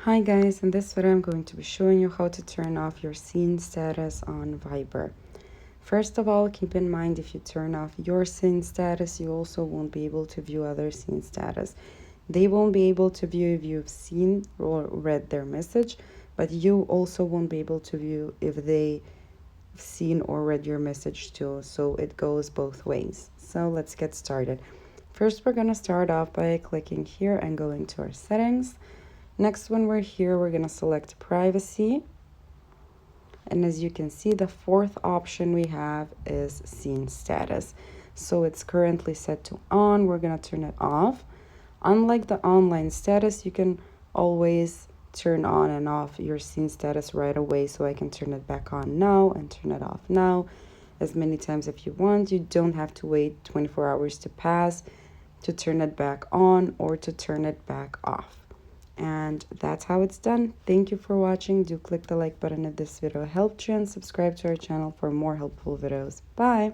Hi guys, in this video I'm going to be showing you how to turn off your seen status on Viber. First of all, keep in mind if you turn off your seen status, you also won't be able to view other seen status. They won't be able to view if you've seen or read their message, but you also won't be able to view if they've seen or read your message too. So it goes both ways. So let's get started. First, we're going to start off by clicking here and going to our settings. Next, when we're here, we're going to select privacy. And as you can see, the fourth option we have is seen status. So it's currently set to on. We're going to turn it off. Unlike the online status, you can always turn on and off your seen status right away. So I can turn it back on now and turn it off now as many times if you want. You don't have to wait 24 hours to pass to turn it back on or to turn it back off. And that's how it's done. Thank you for watching. Do click the like button if this video helped you and subscribe to our channel for more helpful videos. Bye!